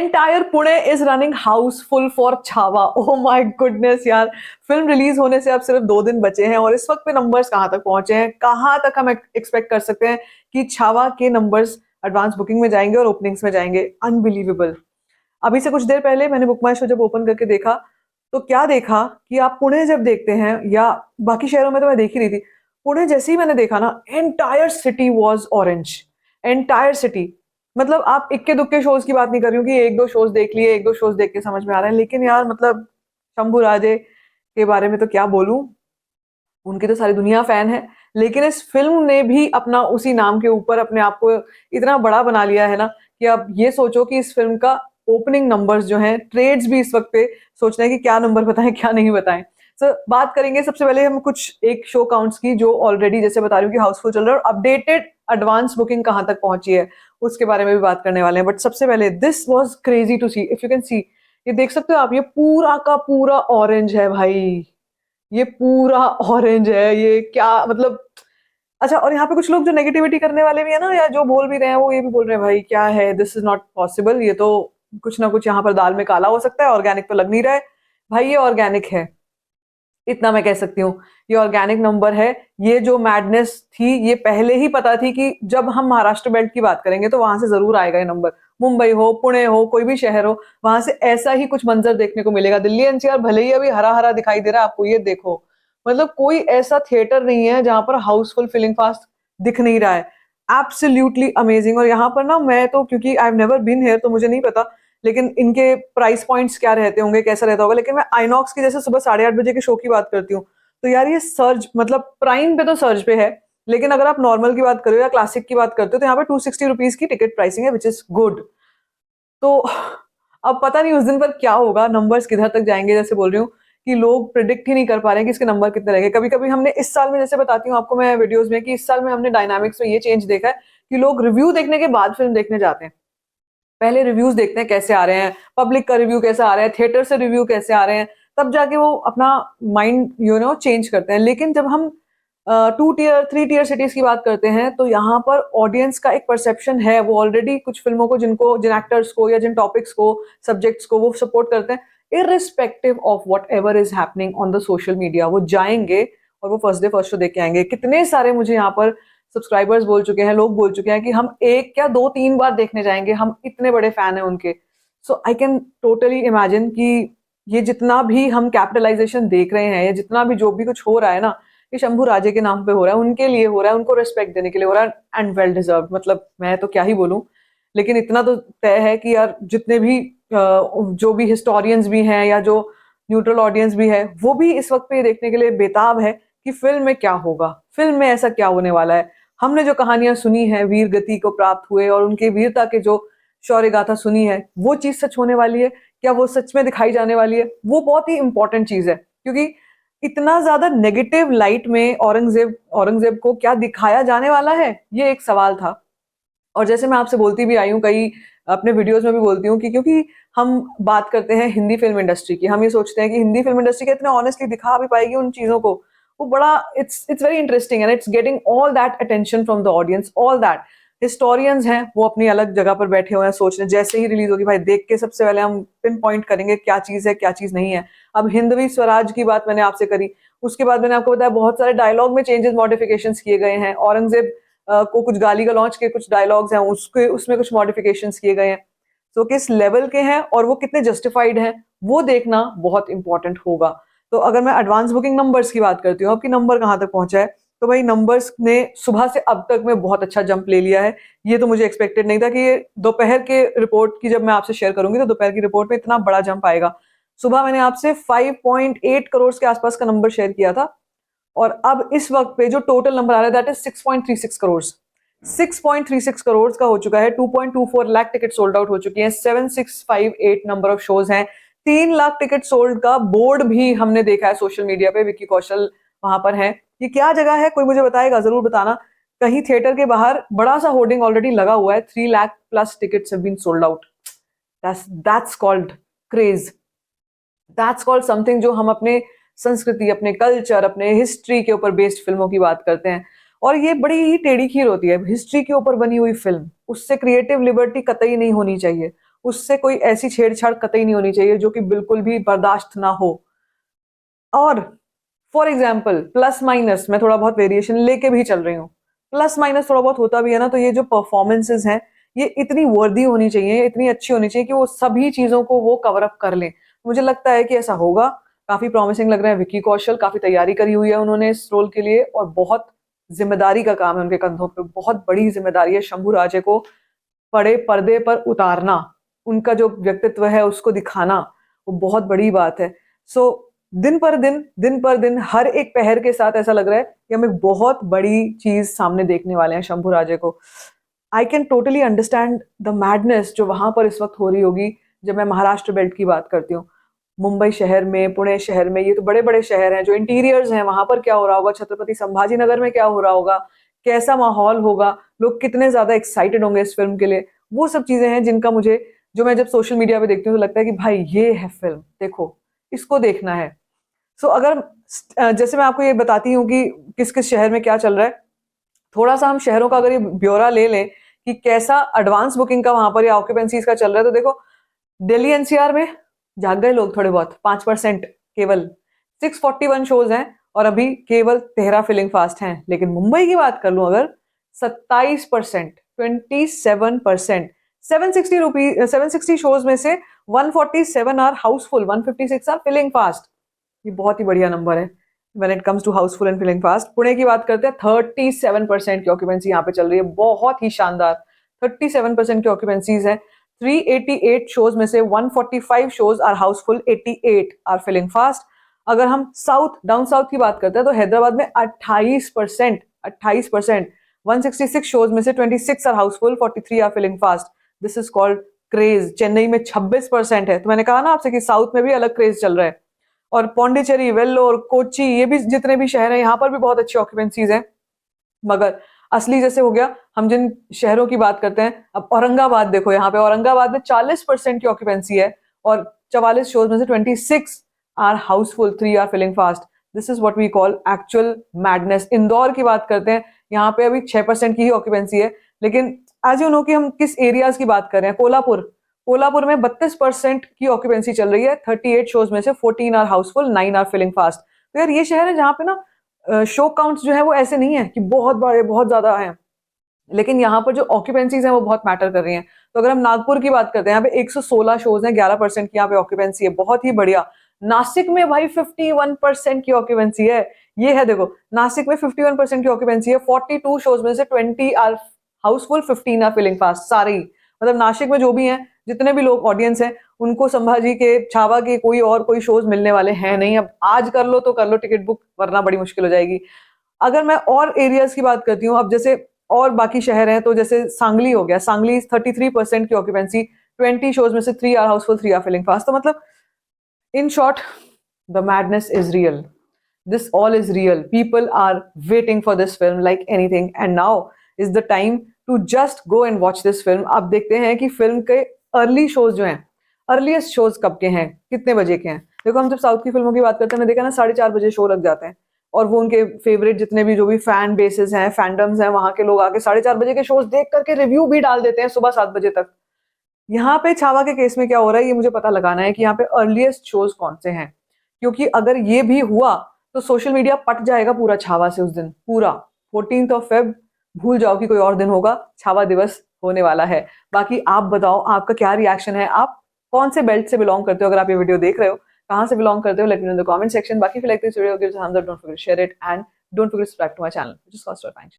Entire Pune is running housefull for Chhaava. Oh my goodness यार, film release होने से अब सिर्फ 2 दिन बचे हैं और इस वक्त पे नंबर्स कहाँ तक पहुंचे हैं, कहाँ तक हम एक्सपेक्ट कर सकते हैं कि छावा के नंबर्स एडवांस बुकिंग में जाएंगे और ओपनिंग्स में जाएंगे। अनबिलीवेबल। अभी से कुछ देर पहले मैंने बुक माई शो जब ओपन करके देखा तो क्या देखा कि आप पुणे जब देखते हैं, या बाकी शहरों में तो मैं देख ही रही थी, पुणे जैसे ही मैंने देखा ना, entire city was orange. Entire city. मतलब आप इक्के दुक्के शोज की बात नहीं कर रही हूँ कि एक दो शोज देख लिए, एक दो शोज देख के समझ में आ रहा है, लेकिन यार मतलब शंभू राजे के बारे में तो क्या बोलूं, उनकी तो सारी दुनिया फैन है। लेकिन इस फिल्म ने भी अपना उसी नाम के ऊपर अपने आप को इतना बड़ा बना लिया है ना, कि अब ये सोचो कि इस फिल्म का ओपनिंग नंबर्स जो हैं, ट्रेड्स भी इस वक्त पे सोच रहे हैं कि क्या नंबर बताएं क्या नहीं बताएं। सो बात करेंगे सबसे पहले हम कुछ एक शो काउंट्स की जो ऑलरेडी जैसे बता रही हूँ कि हाउसफुल चल रहा है, और अपडेटेड एडवांस बुकिंग कहाँ तक पहुंची है उसके बारे में भी बात करने वाले हैं। बट सबसे पहले this was crazy to see, if you can see, ये देख सकते हो आप, ये पूरा का पूरा ऑरेंज है भाई। ये पूरा ऑरेंज है, ये क्या मतलब। अच्छा, और यहाँ पे कुछ लोग जो नेगेटिविटी करने वाले भी है ना, या जो बोल भी रहे हैं, वो ये भी बोल रहे हैं भाई क्या है, दिस इज नॉट पॉसिबल, ये तो कुछ ना कुछ यहाँ पर दाल में काला हो सकता है, ऑर्गेनिक तो लग नहीं रहा है। भाई ये ऑर्गेनिक है, इतना मैं कह सकती हूँ। ये ऑर्गेनिक नंबर है। ये जो मैडनेस थी ये पहले ही पता थी कि जब हम महाराष्ट्र बेल्ट की बात करेंगे तो वहां से जरूर आएगा ये नंबर। मुंबई हो, पुणे हो, कोई भी शहर हो, वहां से ऐसा ही कुछ मंजर देखने को मिलेगा। दिल्ली एनसीआर भले ही अभी हरा हरा दिखाई दे रहा है आपको, ये देखो, मतलब कोई ऐसा थिएटर नहीं है जहां पर हाउसफुल फिलिंग फास्ट दिख नहीं रहा है। Absolutely amazing. और यहाँ पर ना, मैं तो क्योंकि I have never been here तो मुझे नहीं पता, लेकिन इनके प्राइस पॉइंट्स क्या रहते होंगे, कैसा रहता होगा, लेकिन मैं आइनॉक्स की जैसे सुबह 8:30 बजे के शो की बात करती हूँ, तो यार ये सर्ज, मतलब प्राइम पे तो सर्ज पे है, लेकिन अगर आप नॉर्मल की बात करो या क्लासिक की बात करते हो तो यहाँ पे 260 रुपीज की टिकट प्राइसिंग है, विच इज गुड। तो अब पता नहीं उस दिन पर क्या होगा, नंबर्स किधर तक जाएंगे। जैसे बोल रही हूँ कि लोग प्रिडिक्ट ही नहीं कर पा रहे हैं कि इसके नंबर कितने रहेंगे। कभी कभी हमने इस साल में, जैसे बताती हूँ आपको मैं वीडियोस में, कि इस साल में हमने डायनामिक्स में ये चेंज देखा है कि लोग रिव्यू देखने के बाद फिल्म देखने जाते हैं। पहले रिव्यूज देखते हैं कैसे आ रहे हैं, पब्लिक का रिव्यू कैसा आ रहा है, थिएटर से रिव्यू कैसे आ रहे हैं, तब जाके वो अपना माइंड चेंज करते हैं। लेकिन जब हम 2 टियर 3 टियर सिटीज की बात करते हैं तो यहाँ पर ऑडियंस का एक परसेप्शन है, वो ऑलरेडी कुछ फिल्मों को, जिनको, जिन एक्टर्स को या जिन टॉपिक्स को, सब्जेक्ट्स को वो सपोर्ट करते हैं, irrespective of what ever is happening on the social media, वो जाएंगे और वो फर्स्ट डे फर्स्ट शो देख के आएंगे। कितने सारे मुझे यहाँ पर सब्सक्राइबर्स बोल चुके हैं, लोग बोल चुके हैं कि हम एक क्या 2 3 बार देखने जाएंगे, हम इतने बड़े फैन हैं उनके। सो आई कैन टोटली इमेजिन कि ये जितना भी हम कैपिटलाइजेशन देख रहे हैं, या जितना भी जो भी कुछ हो रहा है ना, ये शंभू राजे के नाम पे हो रहा है, उनके लिए हो रहा है, उनको रिस्पेक्ट देने के लिए हो रहा है, एंड वेल डिजर्व। मतलब मैं तो क्या ही बोलूं, लेकिन इतना तो तय है कि यार जितने भी जो भी हिस्टोरियंस भी हैं या जो न्यूट्रल ऑडियंस भी है, वो भी इस वक्त पे ये देखने के लिए बेताब है कि फिल्म में क्या होगा, फिल्म में ऐसा क्या होने वाला है। हमने जो कहानियां सुनी है, वीर गति को प्राप्त हुए और उनके वीरता के जो शौर्य गाथा सुनी है, वो चीज सच होने वाली है, क्या वो सच में दिखाई जाने वाली है, वो बहुत ही इंपॉर्टेंट चीज है। क्योंकि इतना ज्यादा नेगेटिव लाइट में औरंगजेब औरंगजेब को क्या दिखाया जाने वाला है, ये एक सवाल था। और जैसे मैं आपसे बोलती भी आई हूँ, कई अपने वीडियोस में भी बोलती हूँ कि क्योंकि हम बात करते हैं हिंदी फिल्म इंडस्ट्री की, हम ये सोचते हैं कि हिंदी फिल्म इंडस्ट्री का इतना ऑनेस्टली दिखा भी पाएगी उन चीजों को, वो बड़ा, it's very interesting and it's getting all that attention from the audience, all that. Historians हैं, वो अपनी अलग जगह पर बैठे हुए हैं, सोच रहे हैं जैसे ही रिलीज होगी भाई देख के सबसे पहले हम पिन पॉइंट करेंगे क्या चीज है क्या चीज नहीं है। अब हिंदवी स्वराज की बात मैंने आपसे करी, उसके बाद मैंने आपको बताया बहुत सारे डायलॉग में चेंजेस, मॉडिफिकेशन किए गए हैं। औरंगजेब को कुछ गाली गलौज के कुछ डायलॉग्स हैं, उसके उसमें कुछ मॉडिफिकेशंस किए गए हैं। तो किस लेवल के हैं और वो कितने जस्टिफाइड हैं, वो देखना बहुत इंपॉर्टेंट होगा। तो अगर मैं एडवांस बुकिंग नंबर्स की बात करती हूँ, आपकी नंबर कहाँ तक पहुंचा है, तो भाई नंबर्स ने सुबह से अब तक में बहुत अच्छा जंप ले लिया है। ये तो मुझे एक्सपेक्टेड नहीं था कि ये दोपहर के रिपोर्ट की जब मैं आपसे शेयर करूंगी तो दोपहर की रिपोर्ट में इतना बड़ा जंप आएगा। सुबह मैंने आपसे 5.8 करोड़ के आसपास का नंबर शेयर किया था, और अब इस वक्त पे जो टोटल नंबर आ रहा है दैट इज 6.36 करोड़। 6.36 करोड़ का हो चुका है। 2.24 लाख टिकट सोल्ड आउट हो चुकी हैं। 7658 नंबर ऑफ शोज हैं। 3 लाख टिकट सोल्ड का बोर्ड भी हमने देखा है सोशल मीडिया पे, विक्की कौशल वहां पर है। ये क्या जगह है, कोई मुझे बताएगा, जरूर बताना। कहीं थिएटर के बाहर बड़ा सा होर्डिंग ऑलरेडी लगा हुआ है, 3 lakh plus tickets have been sold out. That's called craze, that's called something. जो हम अपने संस्कृति, अपने कल्चर, अपने हिस्ट्री के ऊपर बेस्ड फिल्मों की बात करते हैं, और ये बड़ी ही टेढ़ी खीर होती है। हिस्ट्री के ऊपर बनी हुई फिल्म, उससे क्रिएटिव लिबर्टी कतई नहीं होनी चाहिए। उससे कोई ऐसी छेड़छाड़ कतई नहीं होनी चाहिए जो कि बिल्कुल भी बर्दाश्त ना हो। और फॉर एग्जाम्पल प्लस माइनस मैं थोड़ा बहुत वेरिएशन लेके भी चल रही हूँ, प्लस माइनस थोड़ा बहुत होता भी है ना, तो ये जो परफॉर्मेंसेज हैं ये इतनी वर्दी होनी चाहिए, इतनी अच्छी होनी चाहिए कि वो सभी चीजों को वो कवर अप कर लें। मुझे लगता है कि ऐसा होगा। काफी प्रॉमिसिंग लग रहा है। विक्की कौशल काफी तैयारी करी हुई है उन्होंने इस रोल के लिए, और बहुत जिम्मेदारी का काम है उनके कंधों पे, बहुत बड़ी जिम्मेदारी है शंभू राजे को बड़े पर्दे पर उतारना, उनका जो व्यक्तित्व है उसको दिखाना, वो बहुत बड़ी बात है। सो दिन पर दिन हर एक पहर के साथ ऐसा लग रहा है कि हम एक बहुत बड़ी चीज सामने देखने वाले हैं शंभू राजे को। I can totally understand the madness जो वहां पर इस वक्त हो रही होगी। जब मैं महाराष्ट्र बेल्ट की बात करती हूँ, मुंबई शहर में, पुणे शहर में, ये तो बड़े बड़े शहर हैं, जो इंटीरियर्स हैं वहां पर क्या हो रहा होगा, छत्रपति संभाजी नगर में क्या हो रहा होगा, कैसा माहौल होगा, लोग कितने ज्यादा एक्साइटेड होंगे इस फिल्म के लिए, वो सब चीजें हैं जिनका मुझे, जो मैं जब सोशल मीडिया पे देखती हूँ तो लगता है कि भाई ये है फिल्म, देखो इसको देखना है। सो अगर जैसे मैं आपको ये बताती हूँ कि किस किस शहर में क्या चल रहा है, थोड़ा सा हम शहरों का अगर ये ब्यौरा ले लें कि कैसा एडवांस बुकिंग का वहां पर या ऑक्यूपेंसीज का चल रहा है, तो देखो दिल्ली एनसीआर में जाग गए लोग थोड़े बहुत, 5% केवल, 641 शोज हैं और अभी केवल 13 फिलिंग फास्ट हैं। लेकिन मुंबई की बात कर लूं अगर, 27%, 27%, 760 शोज में से 147 are housefull, 156 are filling fast. ये बहुत ही बढ़िया नंबर है when it comes to housefull and filling fast. Pune की बात करते हैं, 37% की ऑक्यूपेंसी यहाँ पे चल रही है, बहुत ही शानदार। 37% की ऑक्यूपेंसीज है। 388 शोज में से 145 shows are housefull, 88 are filling fast. अगर हम साउथ, डाउन साउथ की बात करते हैं तो हैदराबाद में 28%, 166 शोज में से 26 are housefull, 43 are filling fast. This is called craze. Chennai में 26% है, तो मैंने कहा ना आपसे कि साउथ में भी अलग क्रेज चल रहा है। और पौंडीचेरी, वेल्लोर, कोची, ये भी जितने भी शहर हैं यहाँ पर भी बहुत अच्छी ऑक्यूपेंसीज हैं। मगर असली जैसे हो गया, हम जिन शहरों की बात करते हैं, अब औरंगाबाद देखो, यहाँ पे औरंगाबाद में 40% की ऑक्यूपेंसी है और 44 शोज में से 26 are housefull, 3 are filling fast. This is what we call actual madness. Indore की बात करते हैं, यहाँ पे अभी 6% की ही ऑक्यूपेंसी है, लेकिन एज यू नो कि हम किस एरियाज की बात कर रहे हैं। कोल्हापुर, कोल्हापुर में 32% की ऑक्यूपेंसी चल रही है, 38 शोज में से 14 are housefull, 9 are filling fast. तो यार ये शहर है जहाँ पे ना शो काउंट्स जो है वो ऐसे नहीं है कि बहुत बड़े, बहुत ज्यादा है, लेकिन यहाँ पर जो ऑक्यूपेंसीज हैं वो बहुत मैटर कर रही हैं। तो अगर हम नागपुर की बात करते हैं, यहाँ पे 116 शोज हैं, 11% की यहाँ पे ऑक्यूपेंसी है, बहुत ही बढ़िया। नासिक में भाई 51% की ऑक्यूपेंसी है। ये है देखो, नासिक में 51% की ऑक्यूपेंसी है, 42 शोज में से 20 are housefull, 15 are filling fast, सारे ही। मतलब नासिक में जो भी हैं, जितने भी लोग ऑडियंस हैं, उनको संभाजी के, छावा के कोई शोज मिलने वाले हैं नहीं। अब आज कर लो तो कर लो टिकट बुक, वरना बड़ी मुश्किल हो जाएगी। अगर मैं और एरियाज की बात करती हूँ, अब जैसे और बाकी शहर हैं, तो जैसे सांगली हो गया, सांगली 33% की ऑक्यूपेंसी, 20 शोज में से 3 are housefull, 3 are filling fast. तो मतलब in short, the madness is real, this all is real. People are waiting for this film like anything, and now is the time to just go and watch this film. अब देखते हैं कि film के early shows जो हैं, earliest shows कब के हैं, कितने बजे के हैं। देखो हम जब साउथ की फिल्मों की बात करते हैं, मैंने देखा ना 4:30 बजे शो लग जाते हैं, और वो उनके फेवरेट जितने भी जो भी फैन बेसेस हैं, फैंडम्स हैं, वहां के लोग आके 4:30 बजे के शोज देख करके रिव्यू भी डाल देते हैं सुबह 7 बजे तक। यहाँ पे छावा के केस में क्या हो रहा है, ये मुझे पता लगाना है कि यहाँ पे अर्लीस्ट शोज कौन से हैं, क्योंकि अगर ये भी हुआ तो सोशल मीडिया पट जाएगा पूरा छावा से उस दिन, पूरा 14 फेब भूल जाओ कि कोई और दिन होगा, छावा दिवस होने वाला है। बाकी आप बताओ आपका क्या रिएक्शन है, आप कौन से बेल्ट से बिलोंग करते हो, अगर आप ये वीडियो देख रहे हो कहाँ से बिलोंग करते हो, let me know in the comment section. बाकी if you like this video, give it a thumbs up, don't forget to share it, and don't forget to subscribe to my channel, which is cost your time.